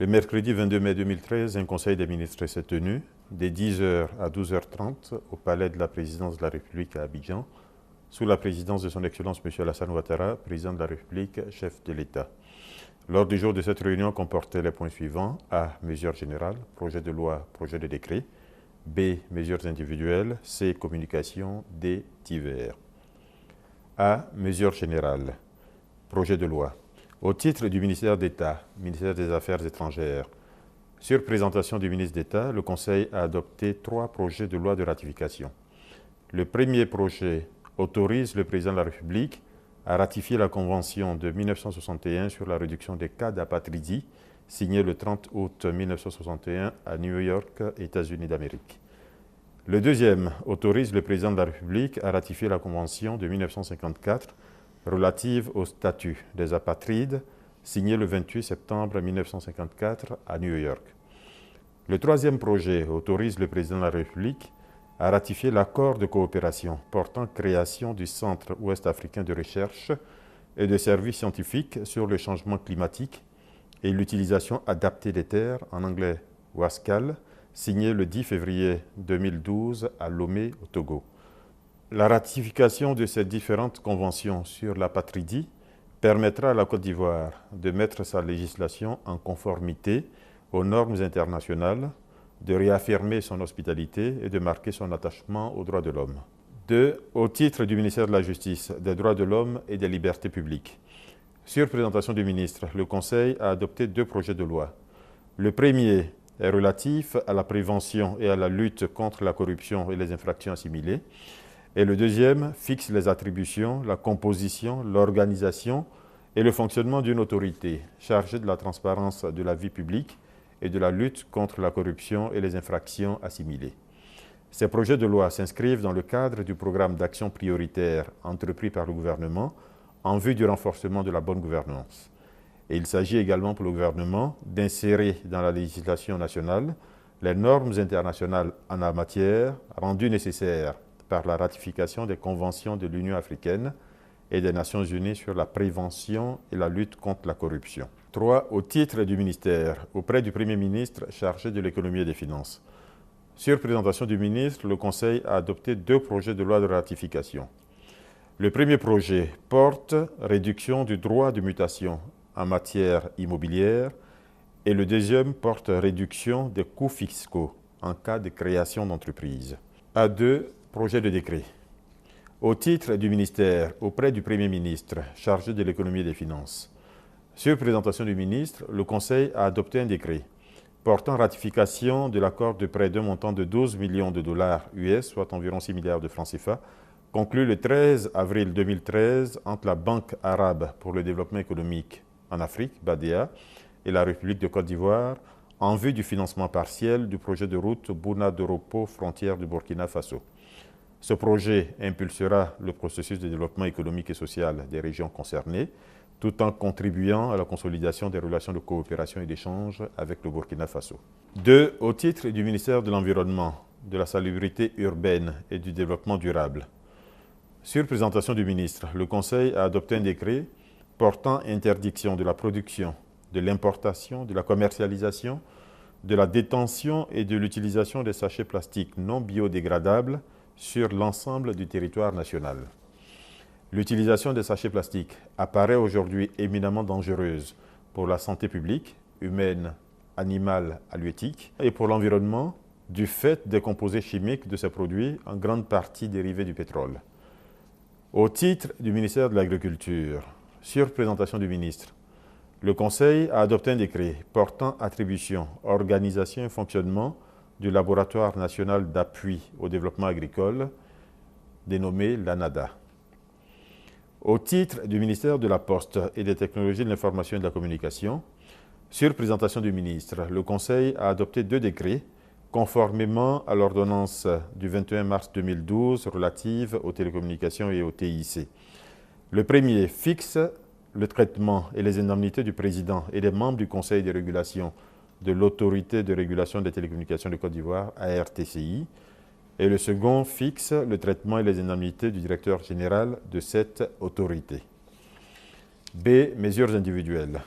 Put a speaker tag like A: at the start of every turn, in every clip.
A: Le mercredi 22 mai 2013, un conseil des ministres s'est tenu de 10h à 12h30 au palais de la présidence de la République à Abidjan, sous la présidence de son Excellence M. Alassane Ouattara, président de la République, chef de l'État. L'ordre du jour de cette réunion comportait les points suivants. A. Mesures générales, projet de loi, projet de décret. B. Mesures individuelles. C. Communication. D. Divers. A. Mesures générales. Projet de loi. Au titre du ministère d'État, ministère des Affaires étrangères, sur présentation du ministre d'État, le Conseil a adopté 3 projets de loi de ratification. Le premier projet autorise le président de la République à ratifier la Convention de 1961 sur la réduction des cas d'apatridie, signée le 30 août 1961 à New York, États-Unis d'Amérique. Le deuxième autorise le président de la République à ratifier la Convention de 1954 relative au statut des apatrides, signée le 28 septembre 1954 à New York. Le troisième projet autorise le président de la République à ratifier l'accord de coopération portant création du Centre ouest-africain de recherche et de services scientifiques sur le changement climatique et l'utilisation adaptée des terres, en anglais WASCAL, signé le 10 février 2012 à Lomé, au Togo. La ratification de ces différentes conventions sur l'apatridie permettra à la Côte d'Ivoire de mettre sa législation en conformité aux normes internationales, de réaffirmer son hospitalité et de marquer son attachement aux droits de l'homme. 2. Au titre du ministère de la Justice, des droits de l'homme et des libertés publiques. Sur présentation du ministre, le Conseil a adopté 2 projets de loi. Le premier est relatif à la prévention et à la lutte contre la corruption et les infractions assimilées. Et le deuxième fixe les attributions, la composition, l'organisation et le fonctionnement d'une autorité chargée de la transparence de la vie publique et de la lutte contre la corruption et les infractions assimilées. Ces projets de loi s'inscrivent dans le cadre du programme d'action prioritaire entrepris par le gouvernement en vue du renforcement de la bonne gouvernance. Et il s'agit également pour le gouvernement d'insérer dans la législation nationale les normes internationales en la matière rendues nécessaires par la ratification des conventions de l'Union africaine et des Nations unies sur la prévention et la lutte contre la corruption. 3. Au titre du ministère, auprès du Premier ministre chargé de l'économie et des finances. Sur présentation du ministre, le Conseil a adopté 2 projets de loi de ratification. Le premier projet porte réduction du droit de mutation en matière immobilière et le deuxième porte réduction des coûts fiscaux en cas de création d'entreprise. A2. Projet de décret. Au titre du ministère, auprès du Premier ministre chargé de l'économie et des finances. Sur présentation du ministre, le Conseil a adopté un décret portant ratification de l'accord de prêt d'un montant de 12 millions de dollars US, soit environ 6 milliards de francs CFA, conclu le 13 avril 2013 entre la Banque arabe pour le développement économique en Afrique, BADEA, et la République de Côte d'Ivoire en vue du financement partiel du projet de route Bouna-Doropo, frontière du Burkina Faso. Ce projet impulsera le processus de développement économique et social des régions concernées, tout en contribuant à la consolidation des relations de coopération et d'échange avec le Burkina Faso. 2. Au titre du ministère de l'Environnement, de la Salubrité urbaine et du Développement durable. Sur présentation du ministre, le Conseil a adopté un décret portant interdiction de la production, de l'importation, de la commercialisation, de la détention et de l'utilisation des sachets plastiques non biodégradables sur l'ensemble du territoire national. L'utilisation des sachets plastiques apparaît aujourd'hui éminemment dangereuse pour la santé publique, humaine, animale, halieutique, et pour l'environnement du fait des composés chimiques de ces produits, en grande partie dérivés du pétrole. Au titre du ministère de l'Agriculture, sur présentation du ministre, le Conseil a adopté un décret portant attribution, organisation et fonctionnement du Laboratoire national d'appui au développement agricole, dénommé l'ANADA. Au titre du ministère de la Poste et des Technologies de l'Information et de la Communication, sur présentation du ministre, le Conseil a adopté 2 décrets conformément à l'ordonnance du 21 mars 2012 relative aux télécommunications et au TIC. Le premier fixe le traitement et les indemnités du président et des membres du Conseil de régulation de l'Autorité de régulation des télécommunications de Côte d'Ivoire, ARTCI, et le second fixe le traitement et les indemnités du directeur général de cette autorité. B. Mesures individuelles.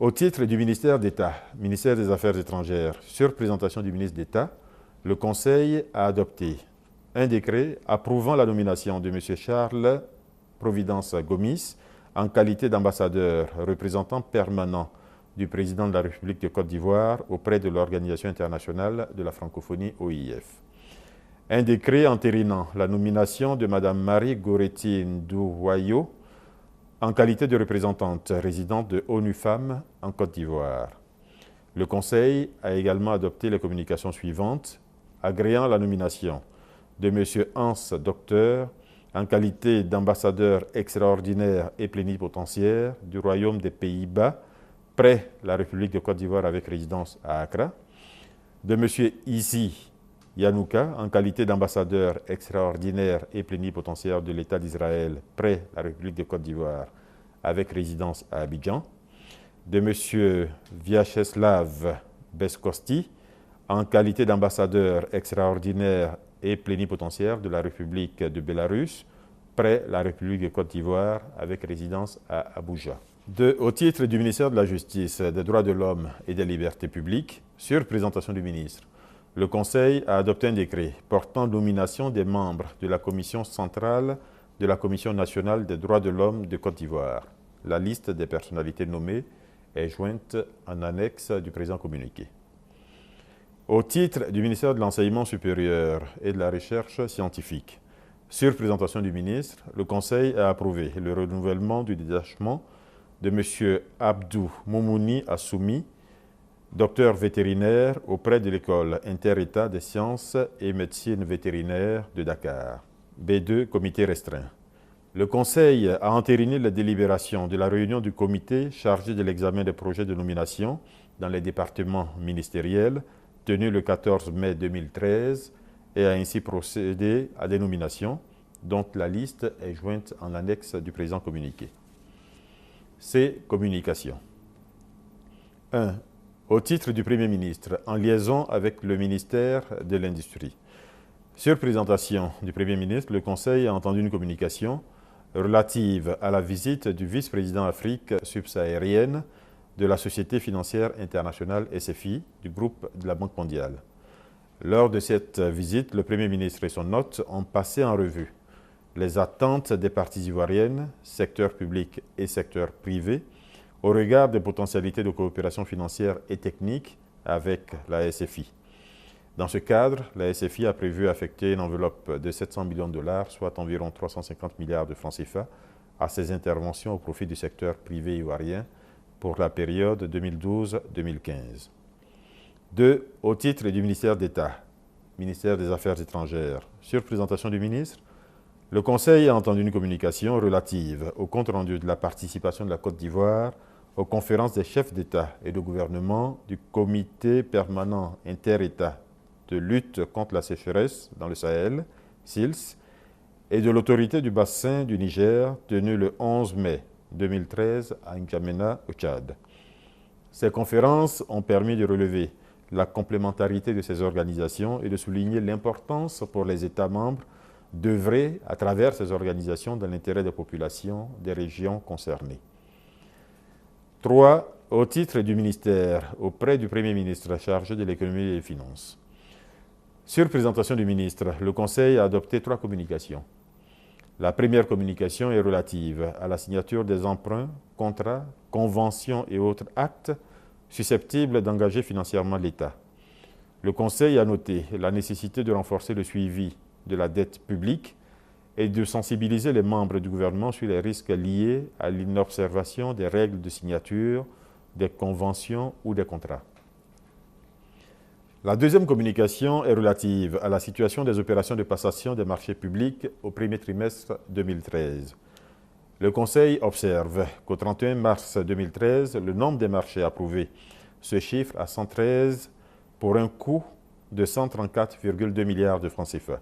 A: Au titre du ministère d'État, ministère des Affaires étrangères, sur présentation du ministre d'État, le Conseil a adopté un décret approuvant la nomination de M. Charles Providence Gomis en qualité d'ambassadeur représentant permanent du président de la République de Côte d'Ivoire auprès de l'Organisation internationale de la francophonie OIF. Un décret entérinant la nomination de Mme Marie Goretti Ndouwayo en qualité de représentante résidente de ONU Femmes en Côte d'Ivoire. Le Conseil a également adopté les communications suivantes, agréant la nomination de M. Hans Docteur en qualité d'ambassadeur extraordinaire et plénipotentiaire du Royaume des Pays-Bas près la République de Côte d'Ivoire avec résidence à Accra, de M. Isi Yanouka en qualité d'ambassadeur extraordinaire et plénipotentiaire de l'État d'Israël près la République de Côte d'Ivoire avec résidence à Abidjan, de M. Vyacheslav Beskosti en qualité d'ambassadeur extraordinaire et plénipotentiaire de la République de Bélarus près la République de Côte d'Ivoire avec résidence à Abuja. Au titre du ministère de la Justice, des Droits de l'Homme et des Libertés publiques, sur présentation du ministre, le Conseil a adopté un décret portant nomination des membres de la Commission centrale de la Commission nationale des droits de l'homme de Côte d'Ivoire. La liste des personnalités nommées est jointe en annexe du présent communiqué. Au titre du ministère de l'Enseignement supérieur et de la Recherche scientifique, sur présentation du ministre, le Conseil a approuvé le renouvellement du détachement de M. Abdou Moumouni Assoumi, docteur vétérinaire auprès de l'École inter-État des sciences et médecine vétérinaire de Dakar. B2, comité restreint. Le Conseil a entériné la délibération de la réunion du comité chargé de l'examen des projets de nomination dans les départements ministériels tenue le 14 mai 2013 et a ainsi procédé à des nominations dont la liste est jointe en annexe du présent communiqué. C. Communication. 1. Au titre du Premier ministre, en liaison avec le ministère de l'Industrie. Sur présentation du Premier ministre, le Conseil a entendu une communication relative à la visite du vice-président Afrique subsaharienne de la Société financière internationale SFI du groupe de la Banque mondiale. Lors de cette visite, le Premier ministre et son hôte ont passé en revue les attentes des parties ivoiriennes, secteur public et secteur privé, au regard des potentialités de coopération financière et technique avec la SFI. Dans ce cadre, la SFI a prévu affecter une enveloppe de 700 millions de dollars, soit environ 350 milliards de francs CFA, à ses interventions au profit du secteur privé ivoirien pour la période 2012-2015. 2. Au titre du ministère d'État, ministère des Affaires étrangères, sur présentation du ministre, le Conseil a entendu une communication relative au compte-rendu de la participation de la Côte d'Ivoire aux conférences des chefs d'État et de gouvernement du Comité permanent inter-État de lutte contre la sécheresse dans le Sahel, SILS, et de l'autorité du bassin du Niger, tenue le 11 mai 2013 à N'Djamena, au Tchad. Ces conférences ont permis de relever la complémentarité de ces organisations et de souligner l'importance pour les États membres d'œuvrer à travers ces organisations dans l'intérêt des populations des régions concernées. 3. Au titre du ministère, auprès du Premier ministre chargé de l'économie et des finances. Sur présentation du ministre, le Conseil a adopté 3 communications. La première communication est relative à la signature des emprunts, contrats, conventions et autres actes susceptibles d'engager financièrement l'État. Le Conseil a noté la nécessité de renforcer le suivi de la dette publique et de sensibiliser les membres du gouvernement sur les risques liés à l'inobservation des règles de signature, des conventions ou des contrats. La deuxième communication est relative à la situation des opérations de passation des marchés publics au premier trimestre 2013. Le Conseil observe qu'au 31 mars 2013, le nombre des marchés approuvés se chiffre à 113 pour un coût de 134,2 milliards de francs CFA.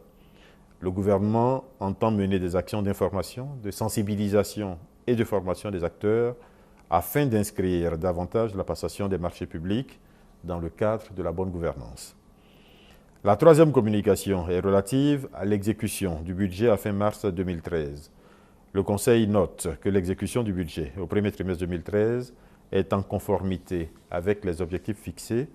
A: Le gouvernement entend mener des actions d'information, de sensibilisation et de formation des acteurs afin d'inscrire davantage la passation des marchés publics dans le cadre de la bonne gouvernance. La troisième communication est relative à l'exécution du budget à fin mars 2013. Le Conseil note que l'exécution du budget au premier trimestre 2013 est en conformité avec les objectifs fixés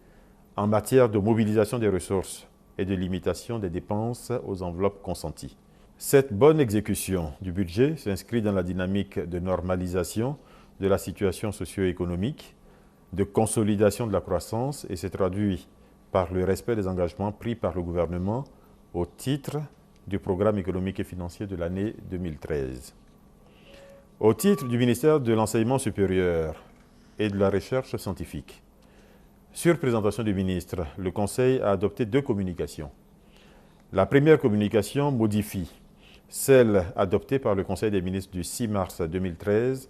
A: en matière de mobilisation des ressources et de limitation des dépenses aux enveloppes consenties. Cette bonne exécution du budget s'inscrit dans la dynamique de normalisation de la situation socio-économique, de consolidation de la croissance et se traduit par le respect des engagements pris par le gouvernement au titre du programme économique et financier de l'année 2013. Au titre du ministère de l'Enseignement supérieur et de la Recherche scientifique, sur présentation du ministre, le Conseil a adopté 2 communications. La première communication modifie celle adoptée par le Conseil des ministres du 6 mars 2013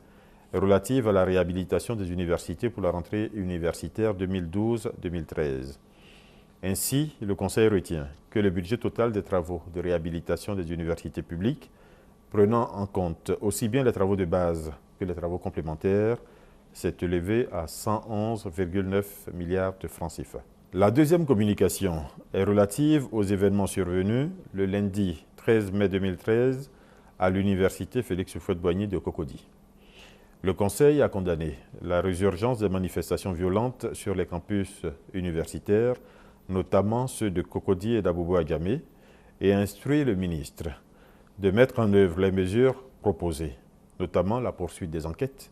A: relative à la réhabilitation des universités pour la rentrée universitaire 2012-2013. Ainsi, le Conseil retient que le budget total des travaux de réhabilitation des universités publiques, prenant en compte aussi bien les travaux de base que les travaux complémentaires, s'est élevé à 111,9 milliards de francs CFA. La deuxième communication est relative aux événements survenus le lundi 13 mai 2013 à l'université Félix Houphouët-Boigny de Cocody. Le Conseil a condamné la résurgence des manifestations violentes sur les campus universitaires, notamment ceux de Cocody et d'Abobo-Adjamé, et a instruit le ministre de mettre en œuvre les mesures proposées, notamment la poursuite des enquêtes,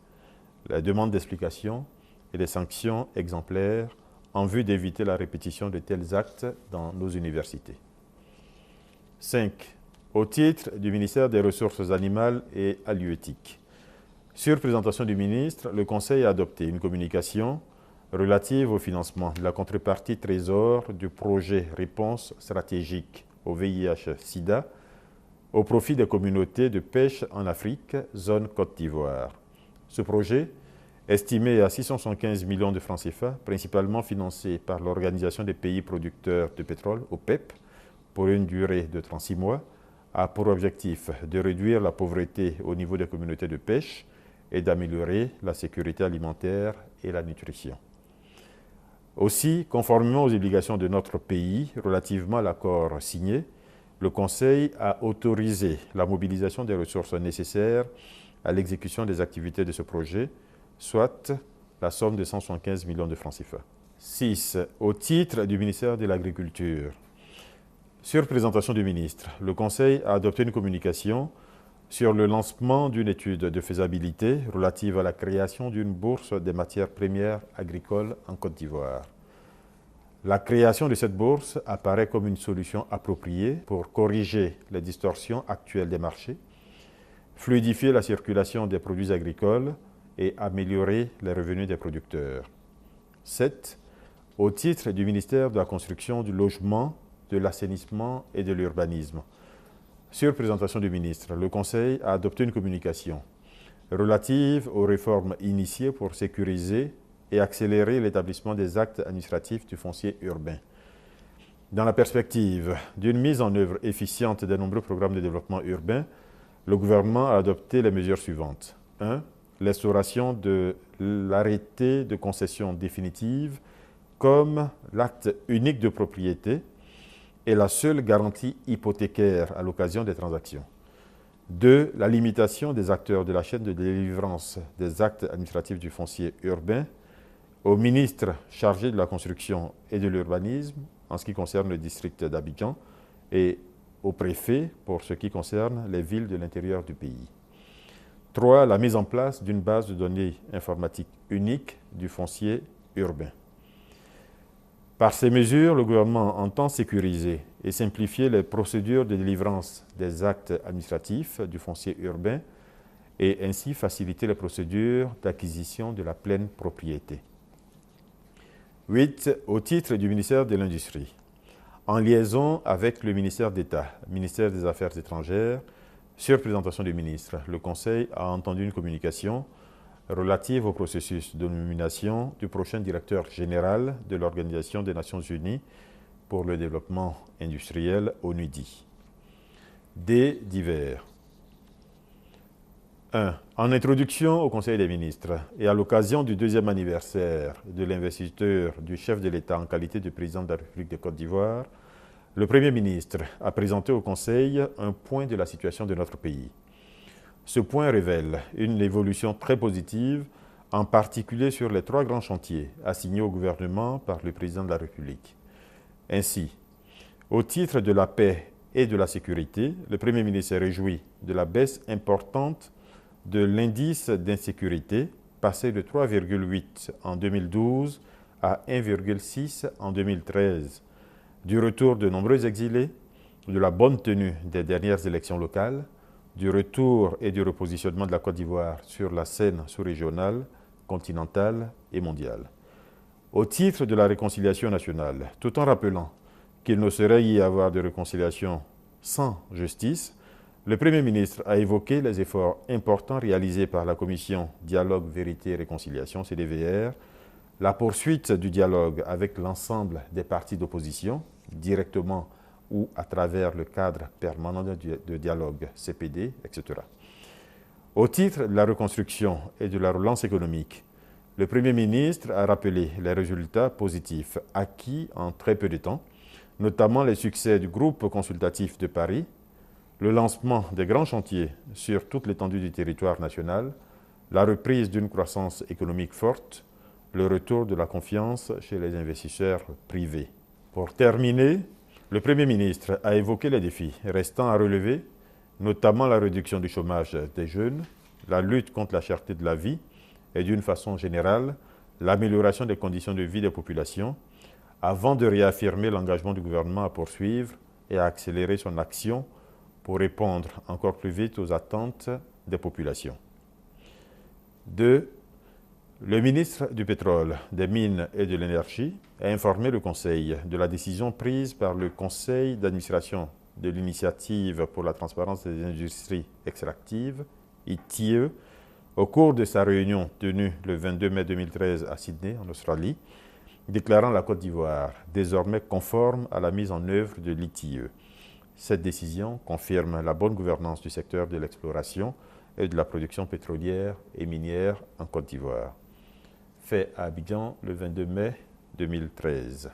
A: la demande d'explications et des sanctions exemplaires en vue d'éviter la répétition de tels actes dans nos universités. 5. Au titre du ministère des Ressources animales et halieutiques. Sur présentation du ministre, le Conseil a adopté une communication relative au financement de la contrepartie trésor du projet Réponse stratégique au VIH-Sida au profit des communautés de pêche en Afrique, zone Côte d'Ivoire. Ce projet, estimé à 675 millions de francs CFA, principalement financé par l'Organisation des pays producteurs de pétrole, OPEP, pour une durée de 36 mois, a pour objectif de réduire la pauvreté au niveau des communautés de pêche et d'améliorer la sécurité alimentaire et la nutrition. Aussi, conformément aux obligations de notre pays relativement à l'accord signé, le Conseil a autorisé la mobilisation des ressources nécessaires à l'exécution des activités de ce projet, soit la somme de 175 millions de francs CFA. 6. Au titre du ministère de l'Agriculture. Sur présentation du ministre, le Conseil a adopté une communication sur le lancement d'une étude de faisabilité relative à la création d'une bourse des matières premières agricoles en Côte d'Ivoire. La création de cette bourse apparaît comme une solution appropriée pour corriger les distorsions actuelles des marchés, fluidifier la circulation des produits agricoles et améliorer les revenus des producteurs. 7. Au titre du ministère de la Construction, du Logement, de l'Assainissement et de l'Urbanisme. Sur présentation du ministre, le Conseil a adopté une communication relative aux réformes initiées pour sécuriser et accélérer l'établissement des actes administratifs du foncier urbain. Dans la perspective d'une mise en œuvre efficiente des nombreux programmes de développement urbain, le gouvernement a adopté les mesures suivantes. 1. L'instauration de l'arrêté de concession définitive comme l'acte unique de propriété et la seule garantie hypothécaire à l'occasion des transactions. 2. La limitation des acteurs de la chaîne de délivrance des actes administratifs du foncier urbain au ministre chargé de la construction et de l'urbanisme en ce qui concerne le district d'Abidjan et au préfet pour ce qui concerne les villes de l'intérieur du pays. 3. La mise en place d'une base de données informatique unique du foncier urbain. Par ces mesures, le gouvernement entend sécuriser et simplifier les procédures de délivrance des actes administratifs du foncier urbain et ainsi faciliter les procédures d'acquisition de la pleine propriété. 8. Au titre du ministère de l'Industrie. En liaison avec le ministère d'État, ministère des Affaires étrangères, sur présentation du ministre, le Conseil a entendu une communication relative au processus de nomination du prochain directeur général de l'Organisation des Nations Unies pour le développement industriel, ONUDI. D. Divers. 1. En introduction au Conseil des ministres et à l'occasion du 2e anniversaire de l'investiture du chef de l'État en qualité de président de la République de Côte d'Ivoire, le Premier ministre a présenté au Conseil un point de la situation de notre pays. Ce point révèle une évolution très positive en particulier sur les 3 grands chantiers assignés au gouvernement par le président de la République. Ainsi, au titre de la paix et de la sécurité, le Premier ministre s'est réjoui de la baisse importante de l'indice d'insécurité, passé de 3,8 en 2012 à 1,6 en 2013, du retour de nombreux exilés, de la bonne tenue des dernières élections locales, du retour et du repositionnement de la Côte d'Ivoire sur la scène sous-régionale, continentale et mondiale. Au titre de la réconciliation nationale, tout en rappelant qu'il ne saurait y avoir de réconciliation sans justice, le Premier ministre a évoqué les efforts importants réalisés par la Commission Dialogue, Vérité et Réconciliation, CDVR, la poursuite du dialogue avec l'ensemble des partis d'opposition, directement ou à travers le cadre permanent de dialogue, CPD, etc. Au titre de la reconstruction et de la relance économique, le Premier ministre a rappelé les résultats positifs acquis en très peu de temps, notamment les succès du groupe consultatif de Paris, le lancement des grands chantiers sur toute l'étendue du territoire national, la reprise d'une croissance économique forte, le retour de la confiance chez les investisseurs privés. Pour terminer, le Premier ministre a évoqué les défis restants à relever, notamment la réduction du chômage des jeunes, la lutte contre la cherté de la vie et d'une façon générale, l'amélioration des conditions de vie des populations, avant de réaffirmer l'engagement du gouvernement à poursuivre et à accélérer son action pour répondre encore plus vite aux attentes des populations. 2. Le ministre du Pétrole, des Mines et de l'Énergie a informé le Conseil de la décision prise par le Conseil d'administration de l'Initiative pour la transparence des industries extractives, ITIE, au cours de sa réunion tenue le 22 mai 2013 à Sydney, en Australie, déclarant la Côte d'Ivoire désormais conforme à la mise en œuvre de l'ITIE. Cette décision confirme la bonne gouvernance du secteur de l'exploration et de la production pétrolière et minière en Côte d'Ivoire. Fait à Abidjan le 22 mai 2013.